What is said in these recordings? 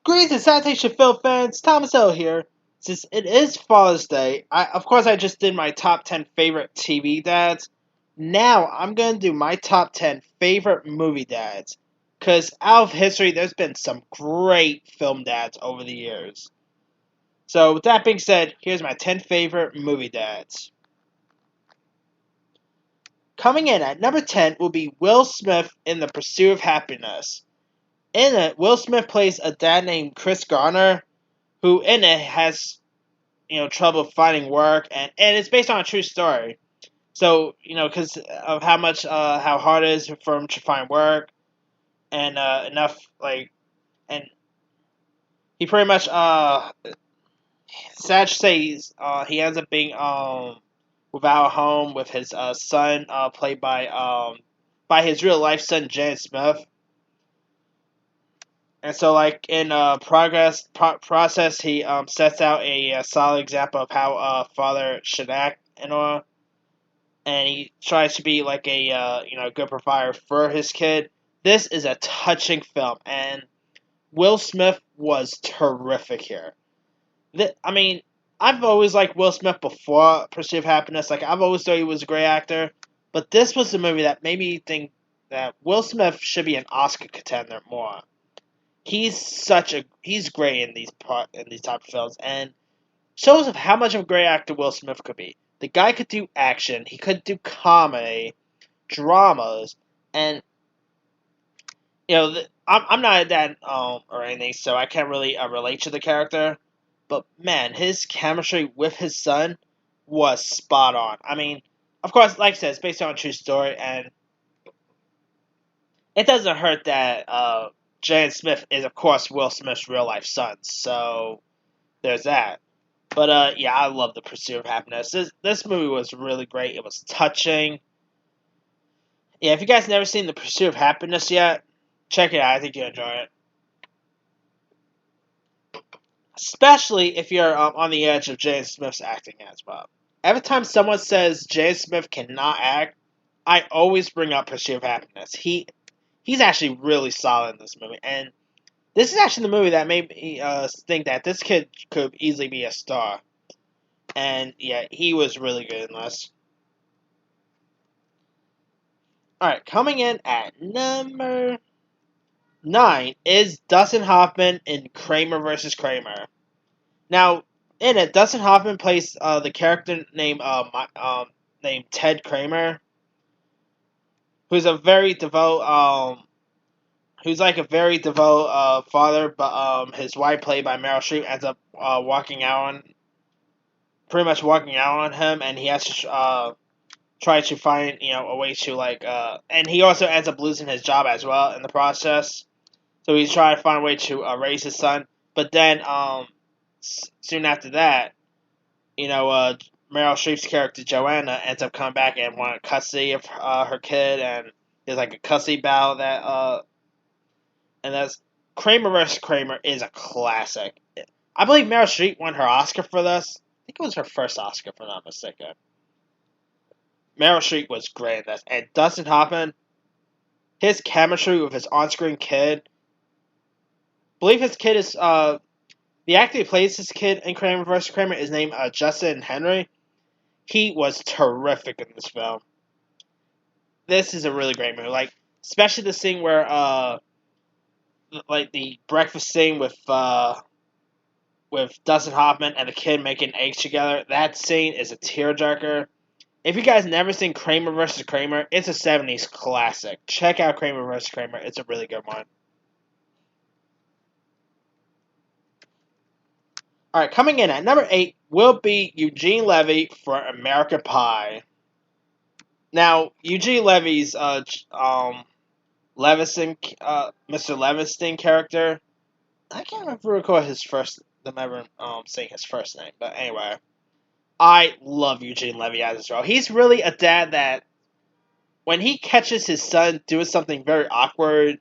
Greetings and sanitation film fans, Thomas L here. Since it is Father's Day, I just did my top 10 favorite TV dads. Now I'm gonna do my top 10 favorite movie dads. Cause out of history, there's been some great film dads over the years. So with that being said, here's my 10 favorite movie dads. Coming in at number 10 will be Will Smith in The Pursuit of Happiness. In it, Will Smith plays a dad named Chris Garner, who in it has trouble finding work, and it's based on a true story. So because of how hard it is for him to find work and enough and he pretty much sad to say he ends up being without a home with his son played by his real life son Jaden Smith. And so, in process, he sets out a solid example of how a father should act and all, and he tries to be like a good provider for his kid. This is a touching film, and Will Smith was terrific here. I mean, I've always liked Will Smith before Pursuit of Happiness. Like I've always thought he was a great actor, but this was the movie that made me think that Will Smith should be an Oscar contender more. He's great in these type of films, and shows of how much of a great actor Will Smith could be. The guy could do action, he could do comedy, dramas, and I'm not a dad or anything, so I can't really relate to the character. But man, his chemistry with his son was spot on. I mean, of course, like I said, it's based on a true story, and it doesn't hurt that Jaden Smith is, of course, Will Smith's real life son. So there's that. But yeah, I love The Pursuit of Happiness. This movie was really great. It was touching. Yeah, if you guys never seen The Pursuit of Happiness yet, check it out. I think you'll enjoy it. Especially if you're on the edge of Jaden Smith's acting as well. Every time someone says Jaden Smith cannot act, I always bring up Pursuit of Happiness. He's actually really solid in this movie, and this is actually the movie that made me think that this kid could easily be a star. And yeah, he was really good in this. Alright, coming in at number 9 is Dustin Hoffman in Kramer vs. Kramer. Now, in it, Dustin Hoffman plays the character named Ted Kramer, who's a very devout father, but his wife, played by Meryl Streep, ends up pretty much walking out on him, and he has to try to find a way to and he also ends up losing his job as well in the process. So he's trying to find a way to raise his son, but then soon after that, Meryl Streep's character Joanna ends up coming back and wanting custody of her kid, and there's like a custody battle and that's Kramer vs. Kramer is a classic. I believe Meryl Streep won her Oscar for this. I think it was her first Oscar, if I'm not mistaken. Meryl Streep was great in this, and Dustin Hoffman, his chemistry with his on-screen kid. I believe his kid is the actor who plays his kid in Kramer vs. Kramer is named Justin Henry. He was terrific in this film. This is a really great movie. Like, especially the scene where the breakfast scene with Dustin Hoffman and the kid making eggs together. That scene is a tearjerker. If you guys never seen Kramer vs. Kramer, it's a 70s classic. Check out Kramer vs. Kramer. It's a really good one. Alright, coming in at number 8 will be Eugene Levy for American Pie. Now, Eugene Levy's Mr. Levinson character, I can't recall them ever saying his first name, but anyway. I love Eugene Levy as his role. He's really a dad that, when he catches his son doing something very awkward,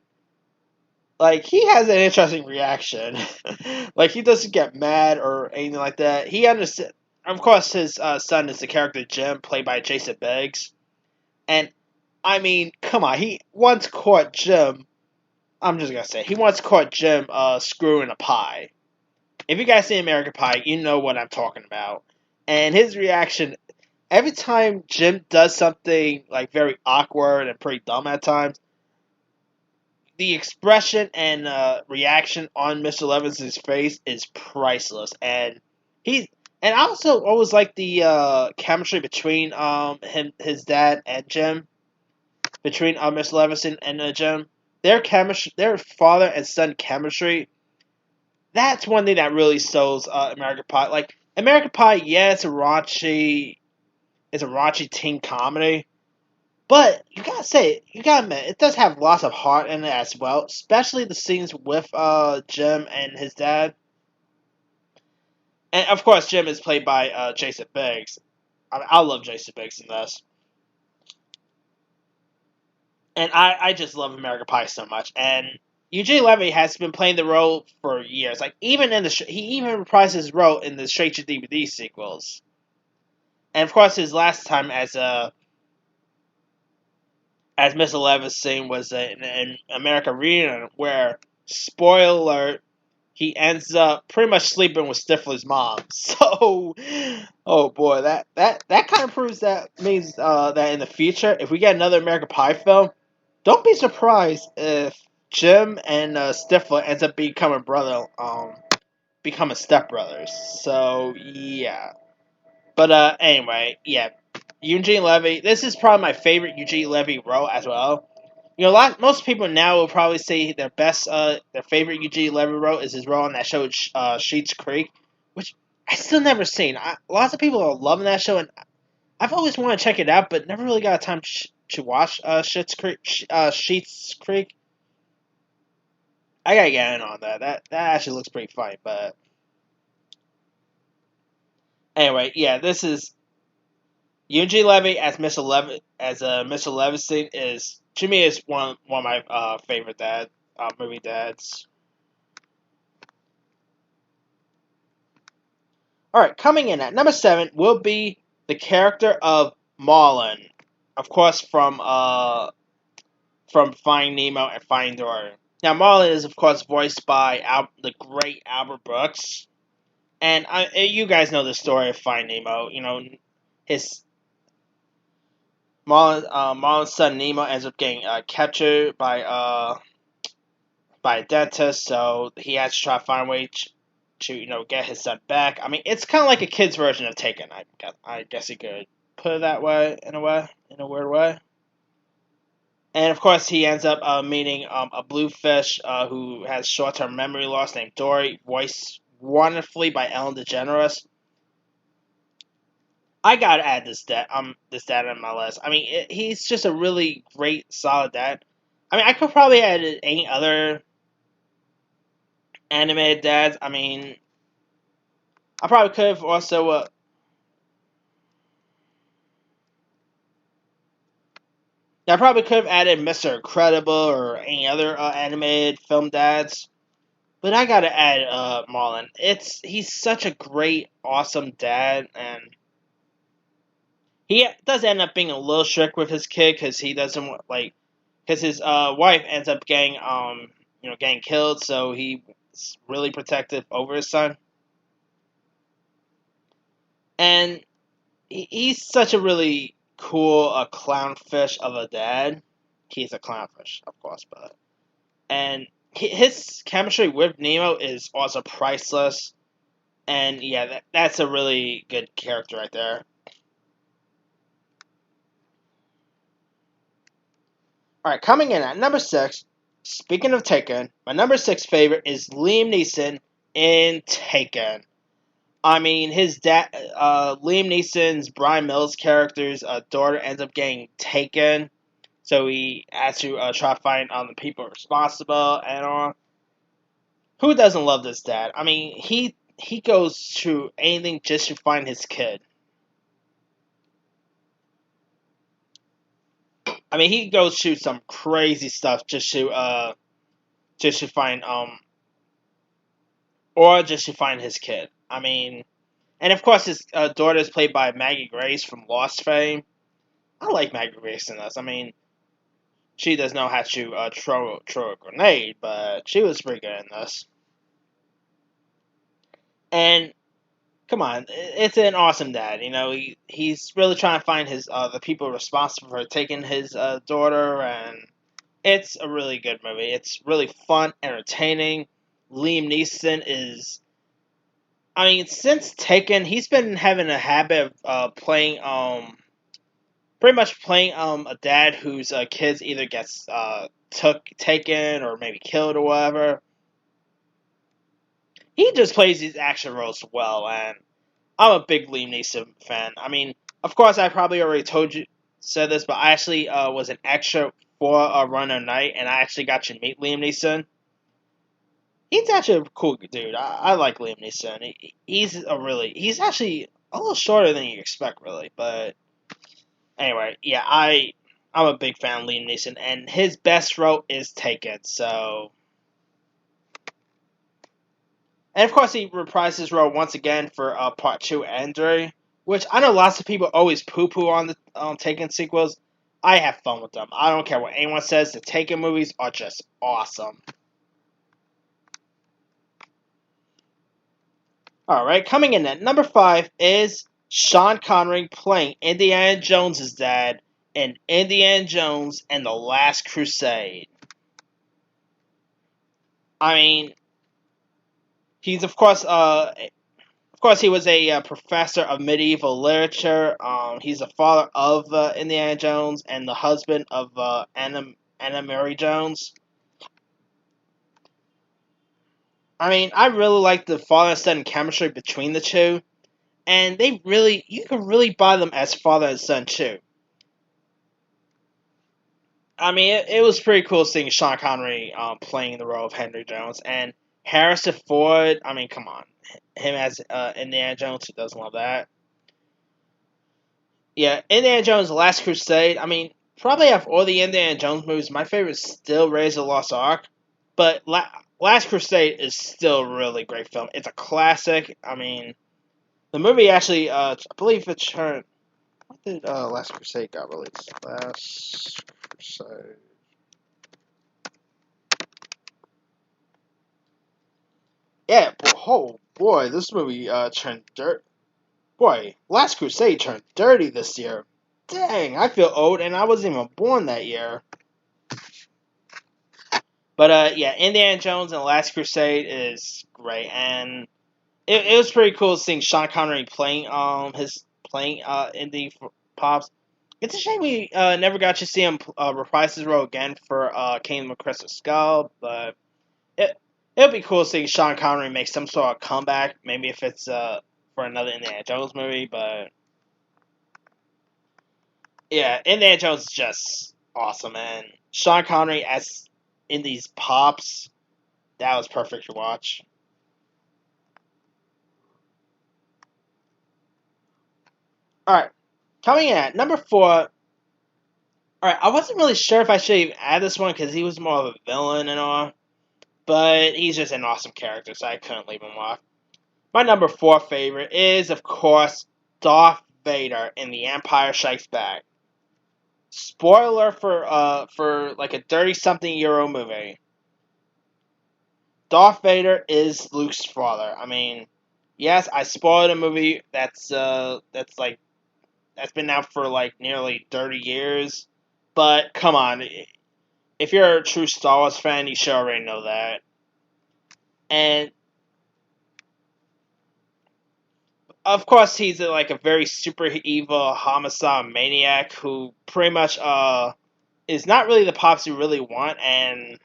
like, he has an interesting reaction. Like, he doesn't get mad or anything like that. He understands. Of course, his son is the character Jim, played by Jason Biggs. And, I mean, come on, he once caught Jim I'm just gonna say he once caught Jim screwing a pie. If you guys see American Pie, you know what I'm talking about. And his reaction every time Jim does something like very awkward and pretty dumb at times, the expression and reaction on Mr. Levinson face is priceless. And he and I also always like the chemistry between his dad and Jim, between Mr. Levinson and Jim. Their chemistry, their father and son chemistry. That's one thing that really sells American Pie. Like American Pie, yeah, it's a raunchy teen comedy, but you gotta admit, it does have lots of heart in it as well, especially the scenes with Jim and his dad. And of course, Jim is played by Jason Biggs. I love Jason Biggs in this, and I just love American Pie so much. And Eugene Levy has been playing the role for years. Like even in he even reprised his role in the straight to DVD sequels. And of course, his last time as Mr. Levinson was in America Reunion, where, spoiler alert, he ends up pretty much sleeping with Stifler's mom. So, oh boy, that kind of proves that means that in the future, if we get another American Pie film, don't be surprised if Jim and Stifler ends up becoming stepbrothers. So yeah, but anyway, yeah, Eugene Levy. This is probably my favorite Eugene Levy role as well. You know, most people now will probably say their favorite Eugene Levy role is his role on that show, Sheets Creek, which I still never seen. Lots of people are loving that show, and I've always wanted to check it out, but never really got time to watch Sheets Creek. I gotta get in on that. That actually looks pretty funny. But anyway, yeah, this is Eugene Levy as Mr. Levinson is to me is one of my favorite movie dads. All right, coming in at number 7 will be the character of Marlin, of course from Finding Nemo and Finding Dory. Now Marlin is of course voiced by the great Albert Brooks, and you guys know the story of Finding Nemo. You know his Marlin's son Nemo ends up getting captured by a dentist, so he has to try to find a way to get his son back. I mean, it's kind of like a kid's version of Taken. I guess you could put it that way, in a weird way. And of course, he ends up meeting a bluefish who has short-term memory loss named Dory, voiced wonderfully by Ellen DeGeneres. I gotta add this dad on my list. I mean, he's just a really great, solid dad. I mean, I could probably add any other animated dads. I mean, I probably could have also. I probably could have added Mr. Incredible or any other animated film dads, but I gotta add Marlon. He's such a great, awesome dad, and he does end up being a little strict with his kid because he doesn't because his wife ends up getting killed, so he's really protective over his son, and he's such a really cool clownfish of a dad. He's a clownfish, of course, but and his chemistry with Nemo is also priceless. And yeah, that's a really good character right there. All right, coming in at number 6. Speaking of Taken, my number 6 favorite is Liam Neeson in Taken. I mean, his dad, Liam Neeson's Brian Mills character's daughter ends up getting taken, so he has to try to find the people responsible and all. Who doesn't love this dad? I mean, he goes through anything just to find his kid. I mean, he goes through some crazy stuff just to find or just to find his kid. I mean, and of course his daughter is played by Maggie Grace from Lost fame. I like Maggie Grace in this. I mean, she does know how to throw a grenade, but she was pretty good in this. And come on, it's an awesome dad. He's really trying to find his the people responsible for taking his daughter, and it's a really good movie. It's really fun, entertaining. Liam Neeson is, I mean, since Taken, he's been having a habit of playing pretty much playing a dad whose kids either gets taken or maybe killed or whatever. He just plays these action roles well, and I'm a big Liam Neeson fan. I mean, of course, I probably already said this, but I actually was an extra for Run of Night, and I actually got to meet Liam Neeson. He's actually a cool dude. I like Liam Neeson. He's actually a little shorter than you expect, really. But anyway, yeah, I'm a big fan of Liam Neeson, and his best role is Taken. So, and of course, he reprised his role once again for Part Two and 3, which I know lots of people always poo-poo on the Taken sequels. I have fun with them. I don't care what anyone says. The Taken movies are just awesome. Alright, coming in at number 5 is Sean Connery playing Indiana Jones' dad in Indiana Jones and the Last Crusade. I mean, he's of course, he was a professor of medieval literature. He's the father of Indiana Jones and the husband of Anna Mary Jones. I mean, I really like the father and son chemistry between the two, and you can really buy them as father and son too. I mean, it was pretty cool seeing Sean Connery playing the role of Henry Jones, and Harrison Ford. I mean, come on, him as Indiana Jones. Who doesn't love that? Yeah, Indiana Jones: The Last Crusade. I mean, probably out of all the Indiana Jones movies, my favorite is still Raiders of the Lost Ark, but Last Crusade is still a really great film. It's a classic. I mean, the movie actually, I believe it turned. What did Last Crusade got released? Last Crusade. Yeah, oh boy, this movie turned dirt. Boy, Last Crusade turned 30 this year. Dang, I feel old, and I wasn't even born that year. But yeah, Indiana Jones and the Last Crusade is great, and it was pretty cool seeing Sean Connery playing indie pops. It's a shame we never got to see him reprise his role again for Kingdom of Crystal Skull, but it would be cool seeing Sean Connery make some sort of comeback. Maybe if it's for another Indiana Jones movie, but yeah, Indiana Jones is just awesome, and Sean Connery as in these pops, that was perfect to watch. All right, coming in at number 4. All right, I wasn't really sure if I should even add this one because he was more of a villain and all, but he's just an awesome character, so I couldn't leave him off. My number 4 favorite is, of course, Darth Vader in The Empire Strikes Back. Spoiler for like a 30-something-year-old movie. Darth Vader is Luke's father. I mean, yes, I spoiled a movie that's been out for like nearly 30 years, but come on, if you're a true Star Wars fan, you should already know that. And of course, he's like a very super evil homicide maniac who pretty much is not really the pops you really want. And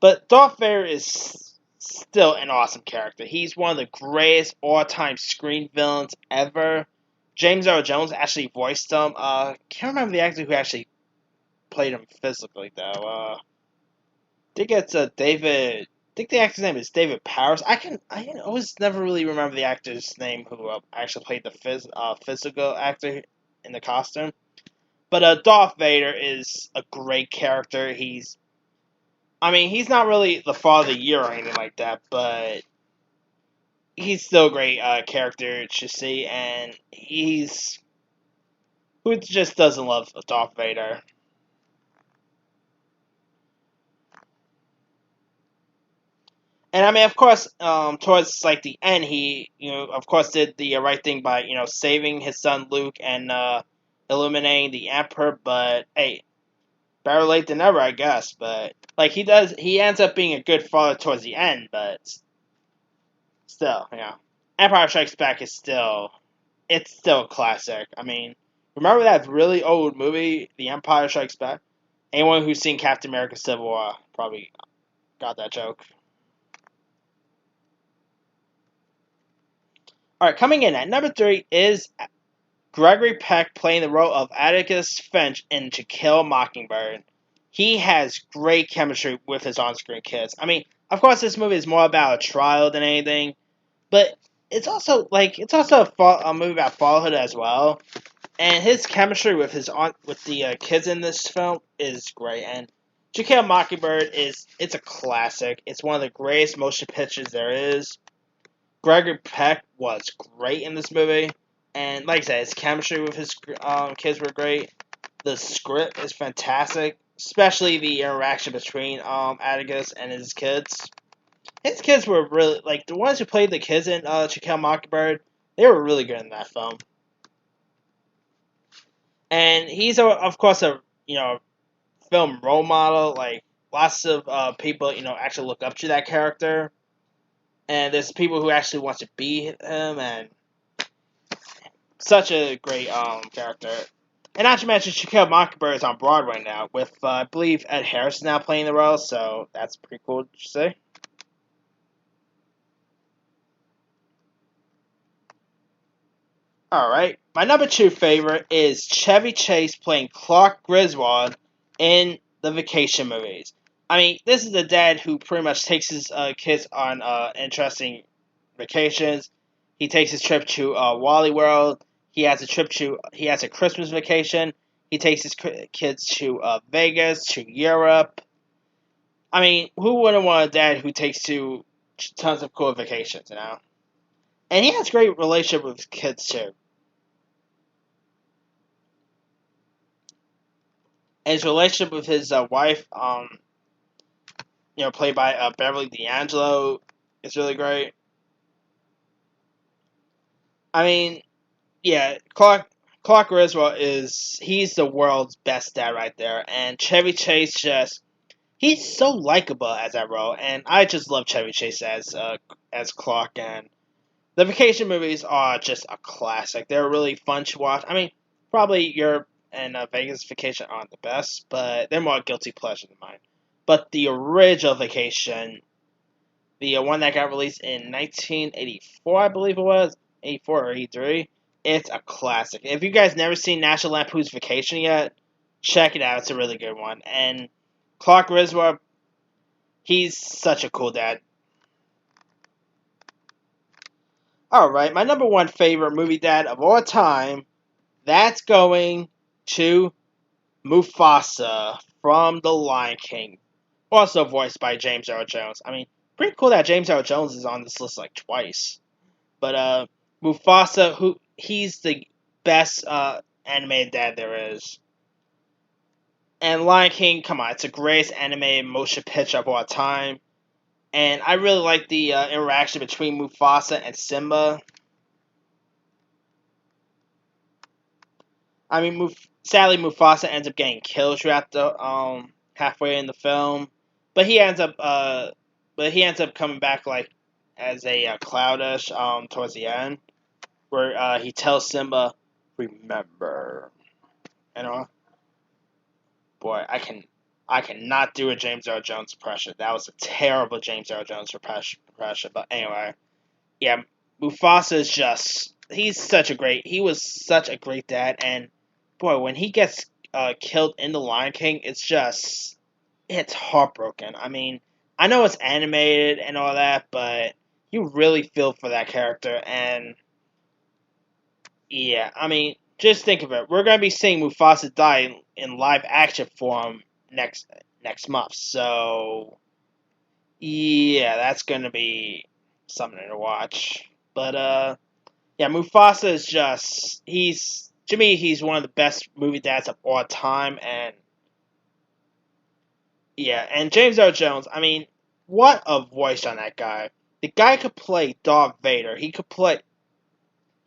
but Darth Vader is still an awesome character. He's one of the greatest all-time screen villains ever. James Earl Jones actually voiced him. Can't remember the actor who actually played him physically though. I think it's David. I think the actor's name is David Powers. I always never really remember the actor's name who actually played the physical actor in the costume. But Darth Vader is a great character. He's not really the father of the year or anything like that, but he's still a great character to see, and who just doesn't love Darth Vader? And I mean, of course, towards like the end, he of course did the right thing by saving his son Luke and eliminating the Emperor. But hey, better late than never, I guess. But like he ends up being a good father towards the end. But still, Empire Strikes Back is still a classic. I mean, remember that really old movie, The Empire Strikes Back? Anyone who's seen Captain America: Civil War probably got that joke. All right, coming in at number 3 is Gregory Peck playing the role of Atticus Finch in To Kill a Mockingbird. He has great chemistry with his on-screen kids. I mean, of course, this movie is more about a trial than anything, but it's also a movie about fatherhood as well. And his chemistry with the kids in this film is great. And To Kill a Mockingbird it's a classic. It's one of the greatest motion pictures there is. Gregory Peck was great in this movie, and like I said, his chemistry with his kids were great. The script is fantastic, especially the interaction between Atticus and his kids. His kids were really like the ones who played the kids in To Kill a Mockingbird. They were really good in that film, and he's of course a film role model. Like lots of people actually look up to that character, and there's people who actually want to be him, and such a great character. And not to mention, To Kill a Mockingbird is on Broadway now, with I believe Ed Harris is now playing the role, so that's pretty cool to say. All right, my number 2 favorite is Chevy Chase playing Clark Griswold in the Vacation movies. I mean, this is a dad who pretty much takes his kids on interesting vacations. He takes his trip to Wally World. He has a Christmas vacation. He takes his kids to Vegas, to Europe. I mean, who wouldn't want a dad who takes to tons of cool vacations? And he has great relationship with kids too. And his relationship with his wife, played by Beverly D'Angelo, is really great. I mean, yeah, Clark Griswold he's the world's best dad right there, and Chevy Chase he's so likable as that role, and I just love Chevy Chase as Clark. And the Vacation movies are just a classic. They're really fun to watch. I mean, probably Europe and Vegas Vacation aren't the best, but they're more guilty pleasure than mine. But the original Vacation, the one that got released in 1984, I believe it was, 84 or 83, it's a classic. If you guys never seen National Lampoon's Vacation yet, check it out. It's a really good one. And Clark Griswold, he's such a cool dad. Alright, my number 1 favorite movie dad of all time, that's going to Mufasa from The Lion King. Also voiced by James Earl Jones. I mean, pretty cool that James Earl Jones is on this list like twice. But Mufasa, he's the best animated dad there is. And Lion King, come on, it's the greatest animated motion picture of all time. And I really like the interaction between Mufasa and Simba. I mean, sadly, Mufasa ends up getting killed throughout the halfway in the film, but he ends up coming back like as a cloudish towards the end, where he tells Simba, "Remember," you know. Boy, I cannot do a James Earl Jones impression. That was a terrible James Earl Jones impression. But anyway, yeah, Mufasa is he was such a great dad, and boy, when he gets killed in The Lion King, it's heartbroken. I mean, I know it's animated and all that, but you really feel for that character, and yeah, I mean, just think of it. We're gonna be seeing Mufasa die in live action form next month, so yeah, that's gonna be something to watch. But yeah, Mufasa is he's to me he's one of the best movie dads of all time, and yeah, and James Earl Jones. I mean, what a voice on that guy. The guy could play Darth Vader. He could play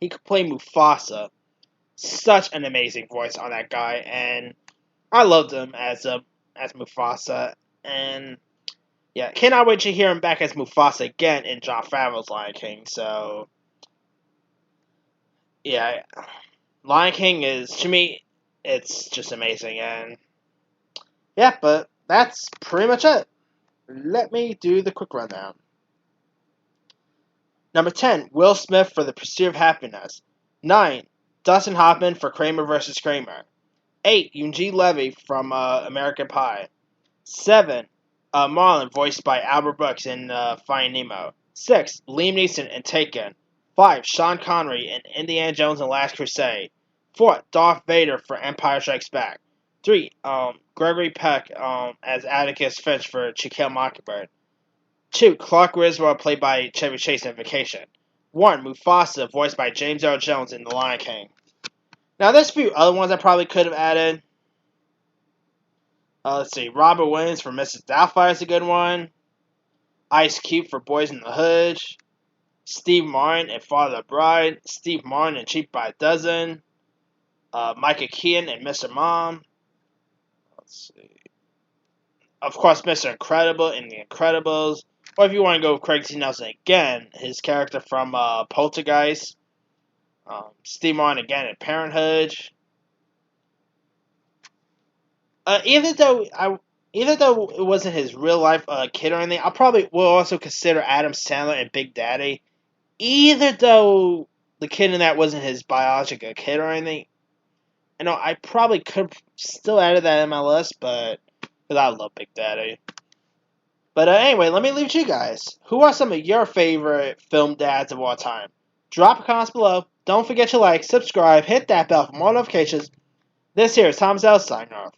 Mufasa. Such an amazing voice on that guy, and I loved him as Mufasa. And yeah, cannot wait to hear him back as Mufasa again in Jon Favreau's Lion King. So yeah, Lion King is, to me, it's just amazing. And yeah, but that's pretty much it. Let me do the quick rundown. Number 10, Will Smith for The Pursuit of Happiness. 9, Dustin Hoffman for Kramer vs. Kramer. 8, Eugene Levy from American Pie. 7, Marlin, voiced by Albert Brooks in Finding Nemo. 6, Liam Neeson in Taken. 5, Sean Connery in Indiana Jones and the Last Crusade. 4, Darth Vader for Empire Strikes Back. 3, Gregory Peck as Atticus Finch for To Kill a Mockingbird. 2, Clark Griswold, played by Chevy Chase in Vacation. 1, Mufasa, voiced by James Earl Jones in The Lion King. Now, there's a few other ones I probably could have added. Let's see, Robert Williams for Mrs. Doubtfire is a good one. Ice Cube for Boys in the Hood. Steve Martin in Father of the Bride. Steve Martin in Cheap by the Dozen. Micah Keaton in Mr. Mom. Let's see. Of course, Mr. Incredible in The Incredibles. Or if you want to go with Craig T. Nelson again, his character from Poltergeist. Steve Martin again in Parenthood. Even though it wasn't his real life kid or anything, I probably will also consider Adam Sandler in Big Daddy. Either though the kid in that wasn't his biological kid or anything, I probably could have still added that in my list, but because I love Big Daddy. But anyway, let me leave it to you guys. Who are some of your favorite film dads of all time? Drop a comment below. Don't forget to like, subscribe, hit that bell for more notifications. This here is Tom Zell signing off.